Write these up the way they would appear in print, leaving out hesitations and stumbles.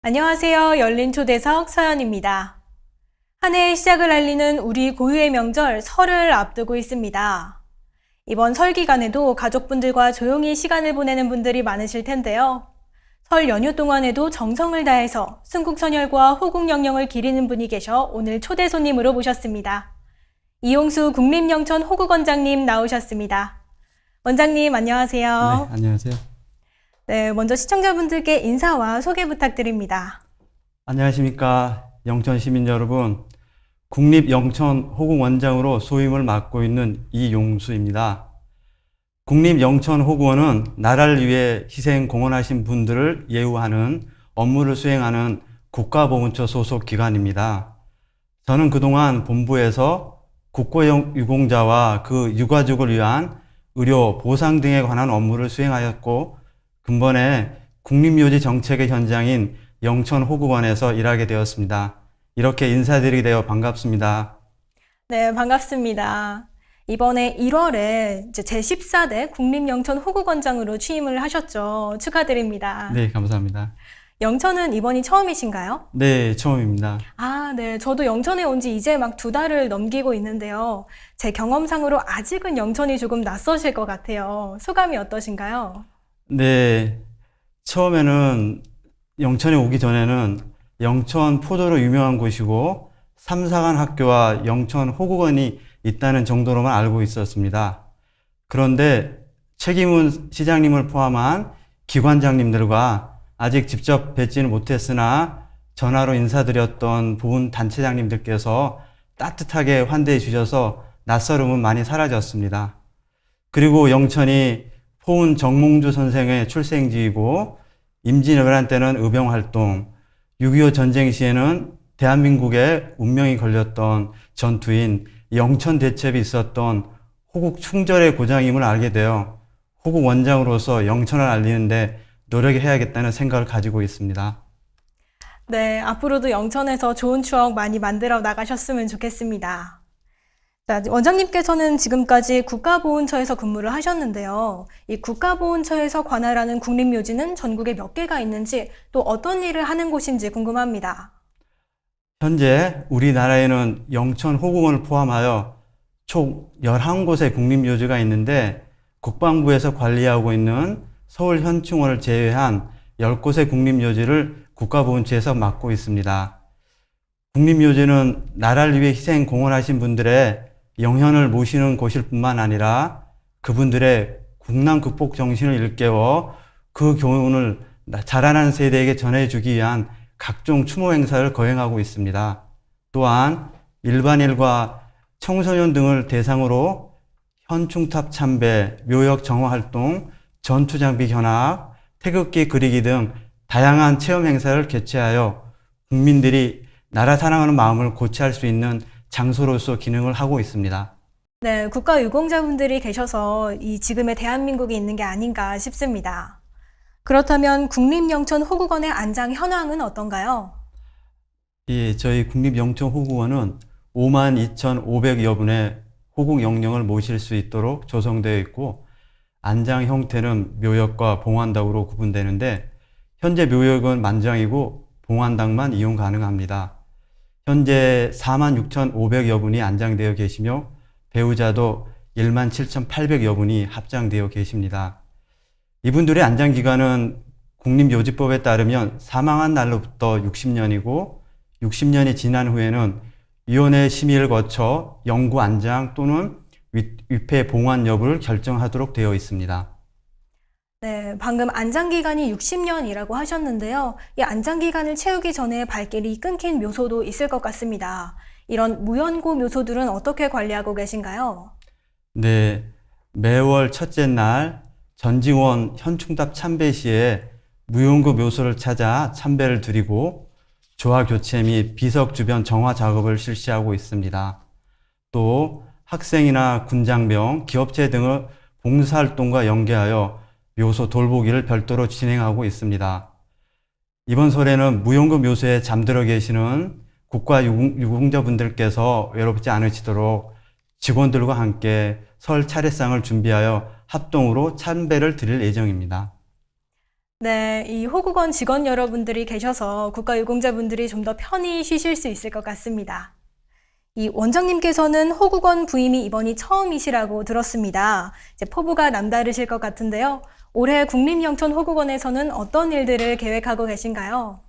안녕하세요. 열린 초대석 서연입니다. 한 해의 시작을 알리는 우리 고유의 명절 설을 앞두고 있습니다. 이번 설 기간에도 가족분들과 조용히 시간을 보내는 분들이 많으실 텐데요. 설 연휴 동안에도 정성을 다해서 순국선열과 호국영령을 기리는 분이 계셔 오늘 초대 손님으로 모셨습니다. 이용수 국립영천 호국원장님 나오셨습니다. 원장님 안녕하세요. 네, 안녕하세요. 네, 먼저 시청자분들께 인사와 소개 부탁드립니다. 안녕하십니까. 영천 시민 여러분. 국립영천호국원장으로 소임을 맡고 있는 이용수입니다. 국립영천호국원은 나라를 위해 희생 공헌하신 분들을 예우하는 업무를 수행하는 국가보훈처 소속 기관입니다. 저는 그동안 본부에서 국고유공자와 그 유가족을 위한 의료, 보상 등에 관한 업무를 수행하였고, 근본에 국립묘지 정책의 현장인 영천호국원에서 일하게 되었습니다. 이렇게 인사드리게 되어 반갑습니다. 네, 반갑습니다. 이번에 1월에 제14대 국립영천호국원장으로 취임을 하셨죠. 축하드립니다. 네, 감사합니다. 영천은 이번이 처음이신가요? 네, 처음입니다. 네. 저도 영천에 온 지 이제 막 2달을 넘기고 있는데요. 제 경험상으로 아직은 영천이 조금 낯서실 것 같아요. 소감이 어떠신가요? 네, 처음에는 영천에 오기 전에는 영천 포도로 유명한 곳이고 삼사관 학교와 영천 호국원이 있다는 정도로만 알고 있었습니다. 그런데 책임은 시장님을 포함한 기관장님들과 아직 직접 뵙지는 못했으나 전화로 인사드렸던 보훈 단체장님들께서 따뜻하게 환대해 주셔서 낯설음은 많이 사라졌습니다. 그리고 영천이 포훈 정몽주 선생의 출생지이고 임진왜란 때는 의병활동, 6.25 전쟁 시에는 대한민국의 운명이 걸렸던 전투인 영천대첩이 있었던 호국 충절의 고장임을 알게 되어 호국 원장으로서 영천을 알리는데 노력해야겠다는 생각을 가지고 있습니다. 네, 앞으로도 영천에서 좋은 추억 많이 만들어 나가셨으면 좋겠습니다. 자, 원장님께서는 지금까지 국가보훈처에서 근무를 하셨는데요. 이 국가보훈처에서 관할하는 국립묘지는 전국에 몇 개가 있는지 또 어떤 일을 하는 곳인지 궁금합니다. 현재 우리나라에는 영천 호국원을 포함하여 총 11곳의 국립묘지가 있는데 국방부에서 관리하고 있는 서울 현충원을 제외한 10곳의 국립묘지를 국가보훈처에서 맡고 있습니다. 국립묘지는 나라를 위해 희생 공헌하신 분들의 영현을 모시는 곳일 뿐만 아니라 그분들의 국난 극복 정신을 일깨워 그 교훈을 자라난 세대에게 전해주기 위한 각종 추모 행사를 거행하고 있습니다. 또한 일반인과 청소년 등을 대상으로 현충탑 참배, 묘역 정화 활동, 전투장비 견학, 태극기 그리기 등 다양한 체험 행사를 개최하여 국민들이 나라 사랑하는 마음을 고취할 수 있는 장소로서 기능을 하고 있습니다. 네, 국가유공자분들이 계셔서 이 지금의 대한민국이 있는 게 아닌가 싶습니다. 그렇다면 국립영천호국원의 안장 현황은 어떤가요? 예, 저희 국립영천호국원은 52,500여 분의 호국 영령을 모실 수 있도록 조성되어 있고 안장 형태는 묘역과 봉환당으로 구분되는데 현재 묘역은 만장이고 봉환당만 이용 가능합니다. 현재 46,500여 분이 안장되어 계시며 배우자도 17,800여 분이 합장되어 계십니다. 이분들의 안장기간은 국립묘지법에 따르면 사망한 날로부터 60년이고 60년이 지난 후에는 위원회 심의를 거쳐 영구 안장 또는 위패 봉환 여부를 결정하도록 되어 있습니다. 네, 방금 안장기간이 60년이라고 하셨는데요. 이 안장기간을 채우기 전에 발길이 끊긴 묘소도 있을 것 같습니다. 이런 무연고 묘소들은 어떻게 관리하고 계신가요? 네, 매월 첫째 날 전지원 현충탑 참배 시에 무연고 묘소를 찾아 참배를 드리고 조화 교체 및 비석 주변 정화 작업을 실시하고 있습니다. 또 학생이나 군장병, 기업체 등을 봉사활동과 연계하여 묘소 돌보기를 별도로 진행하고 있습니다. 이번 설에는 무용고 묘소에 잠들어 계시는 국가유공자분들께서 외롭지 않으시도록 직원들과 함께 설 차례상을 준비하여 합동으로 참배를 드릴 예정입니다. 네, 이 호국원 직원 여러분들이 계셔서 국가유공자분들이 좀 더 편히 쉬실 수 있을 것 같습니다. 이 원장님께서는 호국원 부임이 이번이 처음이시라고 들었습니다. 이제 포부가 남다르실 것 같은데요. 올해 국립영천호국원에서는 어떤 일들을 계획하고 계신가요?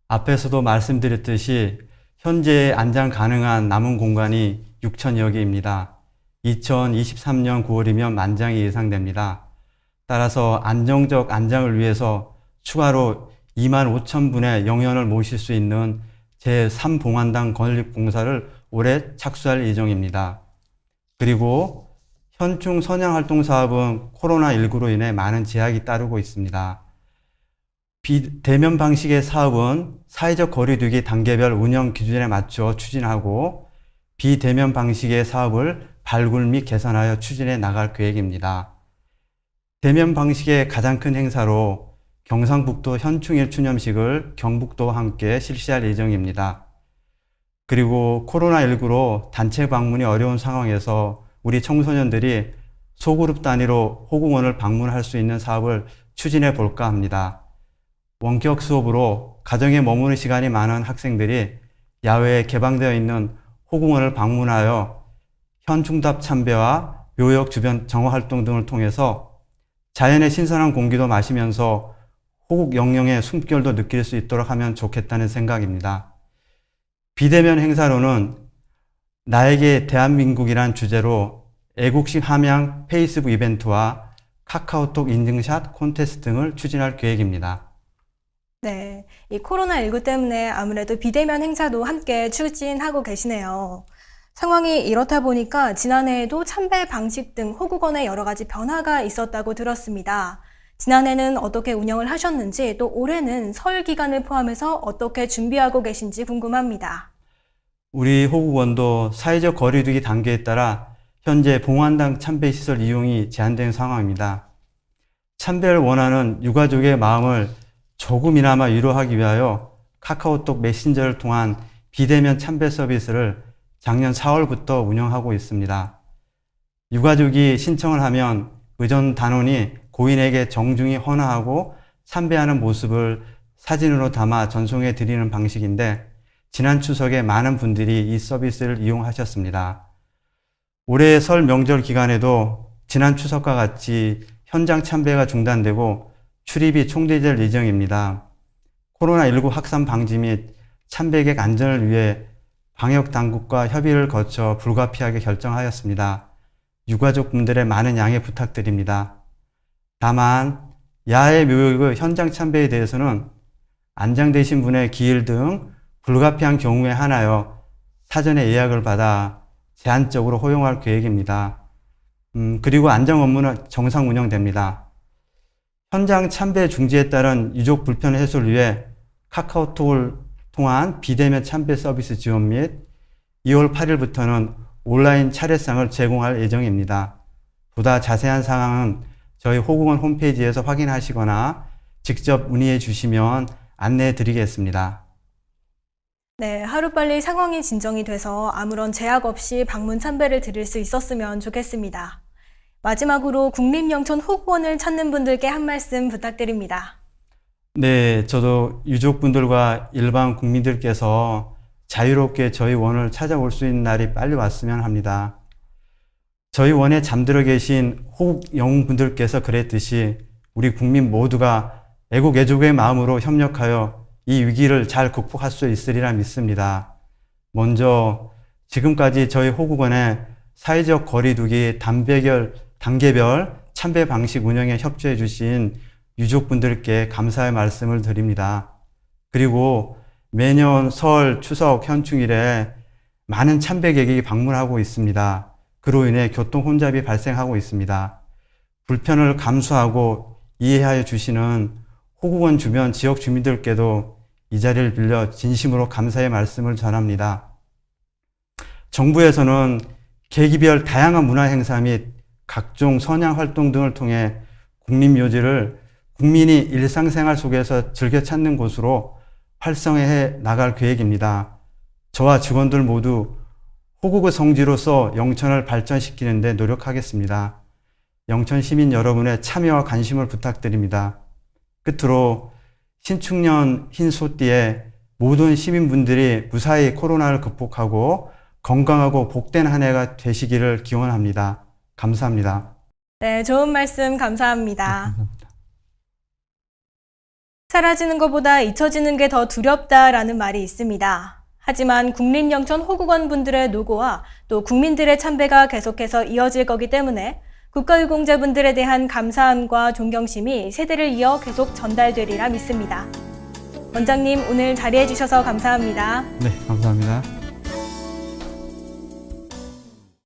앞에서도 말씀드렸듯이 현재 안장 가능한 남은 공간이 6천여 개입니다. 2023년 9월이면 만장이 예상됩니다. 따라서 안정적 안장을 위해서 추가로 2만 5천 분의 영연을 모실 수 있는 제3봉안당 건립공사를 올해 착수할 예정입니다. 그리고 현충 선양활동 사업은 코로나19로 인해 많은 제약이 따르고 있습니다. 비대면 방식의 사업은 사회적 거리두기 단계별 운영 기준에 맞춰 추진하고 비대면 방식의 사업을 발굴 및 개선하여 추진해 나갈 계획입니다. 대면 방식의 가장 큰 행사로 경상북도 현충 1주년식을 경북도와 함께 실시할 예정입니다. 그리고 코로나19로 단체 방문이 어려운 상황에서 우리 청소년들이 소그룹 단위로 호국원을 방문할 수 있는 사업을 추진해 볼까 합니다. 원격 수업으로 가정에 머무는 시간이 많은 학생들이 야외에 개방되어 있는 호국원을 방문하여 현충답 참배와 묘역 주변 정화활동 등을 통해서 자연의 신선한 공기도 마시면서 호국 영령의 숨결도 느낄 수 있도록 하면 좋겠다는 생각입니다. 비대면 행사로는 나에게 대한민국이란 주제로 애국식 함양 페이스북 이벤트와 카카오톡 인증샷 콘테스트 등을 추진할 계획입니다. 네, 이 코로나19 때문에 아무래도 비대면 행사도 함께 추진하고 계시네요. 상황이 이렇다 보니까 지난해에도 참배 방식 등 호국원에 여러 가지 변화가 있었다고 들었습니다. 지난해는 어떻게 운영을 하셨는지, 또 올해는 설 기간을 포함해서 어떻게 준비하고 계신지 궁금합니다. 우리 호국원도 사회적 거리두기 단계에 따라 현재 봉안당 참배시설 이용이 제한된 상황입니다. 참배를 원하는 유가족의 마음을 조금이나마 위로하기 위하여 카카오톡 메신저를 통한 비대면 참배 서비스를 작년 4월부터 운영하고 있습니다. 유가족이 신청을 하면 의전 단원이 고인에게 정중히 헌화하고 참배하는 모습을 사진으로 담아 전송해 드리는 방식인데 지난 추석에 많은 분들이 이 서비스를 이용하셨습니다. 올해 설 명절 기간에도 지난 추석과 같이 현장 참배가 중단되고 출입이 총대될 예정입니다. 코로나19 확산 방지 및 참배객 안전을 위해 방역 당국과 협의를 거쳐 불가피하게 결정하였습니다. 유가족 분들의 많은 양해 부탁드립니다. 다만 야외 묘역의 현장 참배에 대해서는 안장되신 분의 기일 등 불가피한 경우에 한하여 사전에 예약을 받아 제한적으로 허용할 계획입니다. 그리고 안장 업무는 정상 운영됩니다. 현장 참배 중지에 따른 유족 불편 해소를 위해 카카오톡을 통한 비대면 참배 서비스 지원 및 2월 8일부터는 온라인 차례상을 제공할 예정입니다. 보다 자세한 사항은 저희 호국원 홈페이지에서 확인하시거나 직접 문의해 주시면 안내해 드리겠습니다. 네, 하루빨리 상황이 진정이 돼서 아무런 제약 없이 방문 참배를 드릴 수 있었으면 좋겠습니다. 마지막으로 국립영천 호국원을 찾는 분들께 한 말씀 부탁드립니다. 네, 저도 유족분들과 일반 국민들께서 자유롭게 저희 원을 찾아올 수 있는 날이 빨리 왔으면 합니다. 저희 원에 잠들어 계신 호국 영웅분들께서 그랬듯이 우리 국민 모두가 애국 애족의 마음으로 협력하여 이 위기를 잘 극복할 수 있으리라 믿습니다. 먼저 지금까지 저희 호국원에 사회적 거리두기 단계별 참배 방식 운영에 협조해 주신 유족분들께 감사의 말씀을 드립니다. 그리고 매년 설, 추석, 현충일에 많은 참배객이 방문하고 있습니다. 그로 인해 교통 혼잡이 발생하고 있습니다. 불편을 감수하고 이해하여 주시는 호국원 주변 지역 주민들께도 이 자리를 빌려 진심으로 감사의 말씀을 전합니다. 정부에서는 계기별 다양한 문화 행사 및 각종 선양 활동 등을 통해 국립묘지를 국민이 일상생활 속에서 즐겨 찾는 곳으로 활성화해 나갈 계획입니다. 저와 직원들 모두 호국의 성지로서 영천을 발전시키는 데 노력하겠습니다. 영천 시민 여러분의 참여와 관심을 부탁드립니다. 끝으로 신축년 흰소띠에 모든 시민분들이 무사히 코로나를 극복하고 건강하고 복된 한 해가 되시기를 기원합니다. 감사합니다. 네, 좋은 말씀 감사합니다. 감사합니다. 사라지는 것보다 잊혀지는 게 더 두렵다라는 말이 있습니다. 하지만 국립영천호국원 분들의 노고와 또 국민들의 참배가 계속해서 이어질 거기 때문에 국가유공자분들에 대한 감사함과 존경심이 세대를 이어 계속 전달되리라 믿습니다. 원장님, 오늘 자리해 주셔서 감사합니다. 네, 감사합니다.